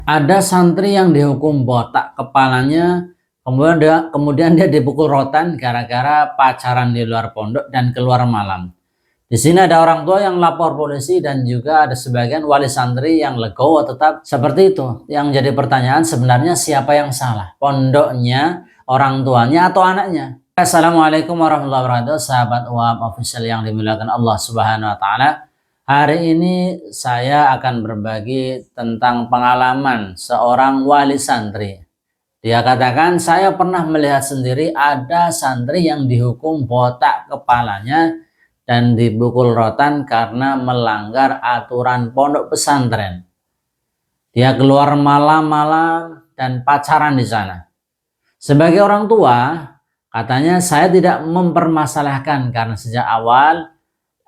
Ada santri yang dihukum botak kepalanya, kemudian dia dipukul rotan gara-gara pacaran di luar pondok dan keluar malam. Di sini ada orang tua yang lapor polisi dan juga ada sebagian wali santri yang legowo tetap seperti itu. Yang jadi pertanyaan sebenarnya siapa yang salah? Pondoknya, orang tuanya, atau anaknya? Assalamualaikum warahmatullahi wabarakatuh, sahabat UAM official yang dimuliakan Allah Subhanahu wa taala. Hari ini saya akan berbagi tentang pengalaman seorang wali santri. Dia katakan, saya pernah melihat sendiri ada santri yang dihukum botak kepalanya dan dipukul rotan karena melanggar aturan pondok pesantren. Dia keluar malam-malam dan pacaran di sana. Sebagai orang tua, katanya saya tidak mempermasalahkan karena sejak awal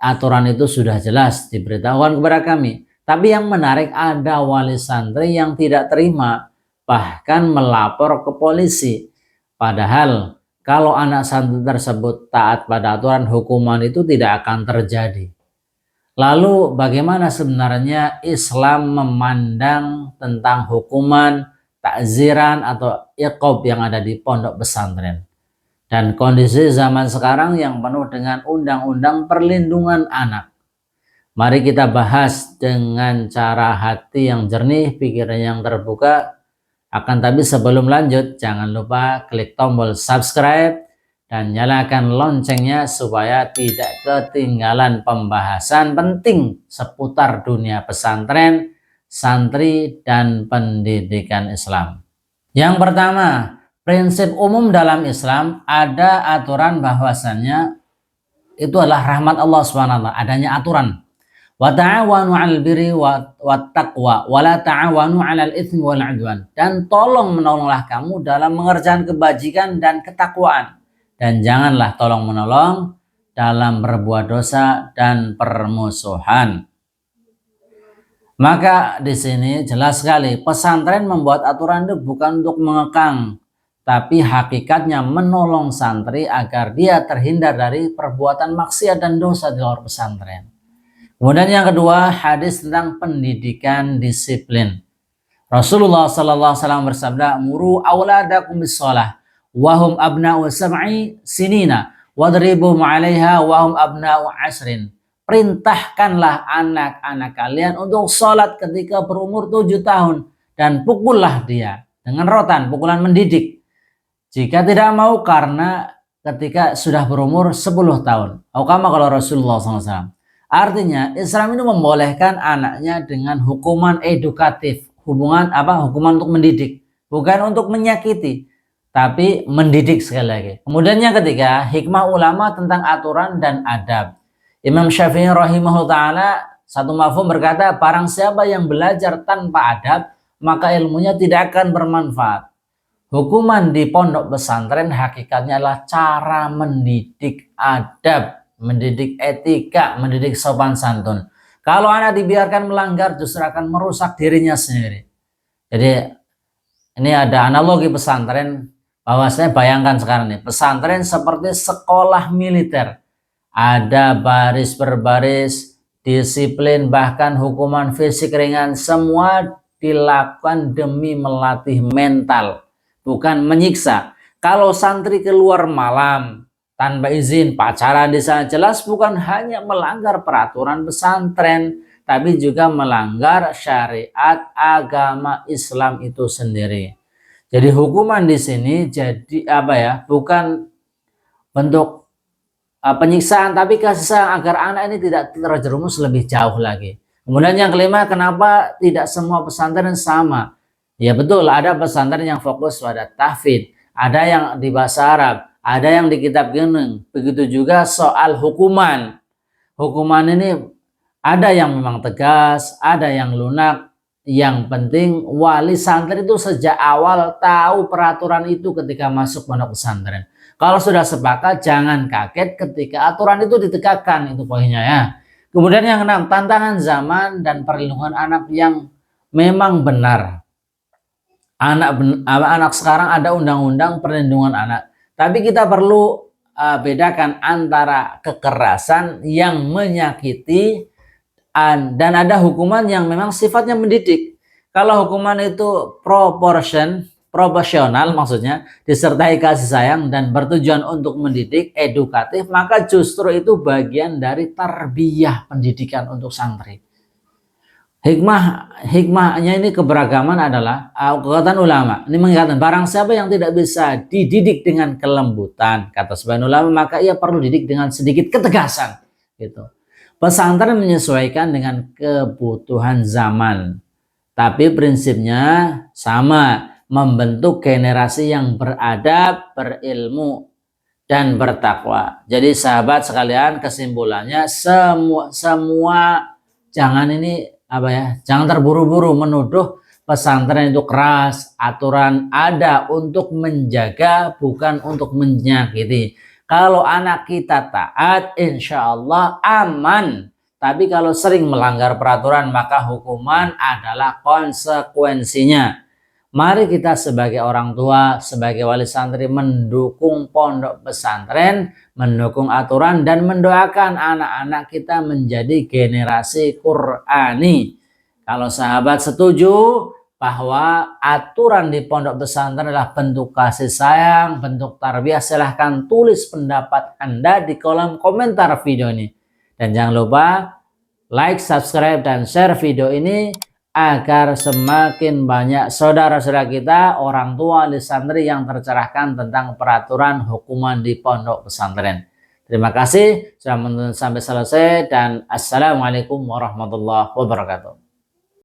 aturan itu sudah jelas diberitahukan kepada kami. Tapi yang menarik, ada wali santri yang tidak terima, bahkan melapor ke polisi. Padahal kalau anak santri tersebut taat pada aturan, hukuman itu tidak akan terjadi. Lalu bagaimana sebenarnya Islam memandang tentang hukuman, takziran atau iqab yang ada di pondok pesantren? Dan kondisi zaman sekarang yang penuh dengan undang-undang perlindungan anak. Mari kita bahas dengan cara hati yang jernih, pikiran yang terbuka. Akan tapi sebelum lanjut, jangan lupa klik tombol subscribe dan nyalakan loncengnya supaya tidak ketinggalan pembahasan penting seputar dunia pesantren, santri, dan pendidikan Islam. Yang pertama, prinsip umum dalam Islam ada aturan bahwasannya itu adalah rahmat Allah SWT, adanya aturan. Wa ta'awanu 'alal birri wat taqwa wa la ta'awanu 'alal itsmi wal 'udwan. Dan tolong menolonglah kamu dalam mengerjakan kebajikan dan ketakwaan, dan janganlah tolong menolong dalam berbuat dosa dan permusuhan. Maka di sini jelas sekali pesantren membuat aturan itu bukan untuk mengekang, tapi hakikatnya menolong santri agar dia terhindar dari perbuatan maksiat dan dosa di luar pesantren. Kemudian yang kedua, hadis tentang pendidikan disiplin. Rasulullah SAW bersabda, "Muru auladakum bis-shalah wa hum abna'u sab'i sinina wadribuhum 'alaiha wa hum abna'u 'ashrin." Perintahkanlah anak-anak kalian untuk sholat ketika berumur 7 tahun dan pukullah dia dengan rotan, pukulan mendidik. Jika tidak mau karena ketika sudah berumur 10 tahun. Kama kalau Rasulullah SAW. Artinya Islam ini membolehkan anaknya dengan hukuman edukatif, hukuman untuk mendidik, bukan untuk menyakiti, tapi mendidik sekali lagi. Kemudian yang ketiga, hikmah ulama tentang aturan dan adab. Imam Syafi'i rahimahullah ta'ala satu mafhum berkata, barang siapa yang belajar tanpa adab, maka ilmunya tidak akan bermanfaat. Hukuman di pondok pesantren hakikatnya adalah cara mendidik adab, mendidik etika, mendidik sopan santun. Kalau anak dibiarkan melanggar justru akan merusak dirinya sendiri. Jadi ini ada analogi pesantren, bahwasanya bayangkan sekarang nih, pesantren seperti sekolah militer. Ada baris per baris, disiplin, bahkan hukuman fisik ringan, semua dilakukan demi melatih mental, bukan menyiksa. Kalau santri keluar malam tanpa izin, pacaran di sana, jelas bukan hanya melanggar peraturan pesantren, tapi juga melanggar syariat agama Islam itu sendiri. Jadi hukuman di sini jadi bukan bentuk penyiksaan, tapi kasih sayang agar anak ini tidak terjerumus lebih jauh lagi. Kemudian yang kelima, kenapa tidak semua pesantren sama? Ya betul, ada pesantren yang fokus pada tahfidz, ada yang di bahasa Arab, ada yang di kitab gunung. Begitu juga soal hukuman. Hukuman ini ada yang memang tegas, ada yang lunak. Yang penting wali santri itu sejak awal tahu peraturan itu ketika masuk pondok pesantren. Kalau sudah sepakat, jangan kaget ketika aturan itu ditegakkan, itu poinnya ya. Kemudian yang keenam, tantangan zaman dan perlindungan anak yang memang benar. Anak sekarang ada undang-undang perlindungan anak. Tapi kita perlu bedakan antara kekerasan yang menyakiti dan ada hukuman yang memang sifatnya mendidik. Kalau hukuman itu proporsional maksudnya disertai kasih sayang dan bertujuan untuk mendidik, edukatif, maka justru itu bagian dari tarbiyah pendidikan untuk santri. Hikmahnya ini keberagaman adalah kekuatan ulama. Ini mengatakan barang siapa yang tidak bisa dididik dengan kelembutan, kata sebagian ulama, maka ia perlu didik dengan sedikit ketegasan. Gitu. Pesantren menyesuaikan dengan kebutuhan zaman, tapi prinsipnya sama, membentuk generasi yang beradab, berilmu, dan bertakwa. Jadi sahabat sekalian, kesimpulannya semua jangan jangan terburu-buru menuduh pesantren itu keras. Aturan ada untuk menjaga, bukan untuk menyakiti. Kalau anak kita taat, insya Allah aman. Tapi kalau sering melanggar peraturan, maka hukuman adalah konsekuensinya. Mari kita sebagai orang tua, sebagai wali santri mendukung pondok pesantren, mendukung aturan, dan mendoakan anak-anak kita menjadi generasi Qur'ani. Kalau sahabat setuju bahwa aturan di pondok pesantren adalah bentuk kasih sayang, bentuk tarbiyah, silahkan tulis pendapat Anda di kolom komentar video ini. Dan jangan lupa like, subscribe, dan share video ini agar semakin banyak saudara-saudara kita, orang tua di santri yang tercerahkan tentang peraturan hukuman di pondok pesantren. Terima kasih sudah menonton sampai selesai dan assalamualaikum warahmatullahi wabarakatuh.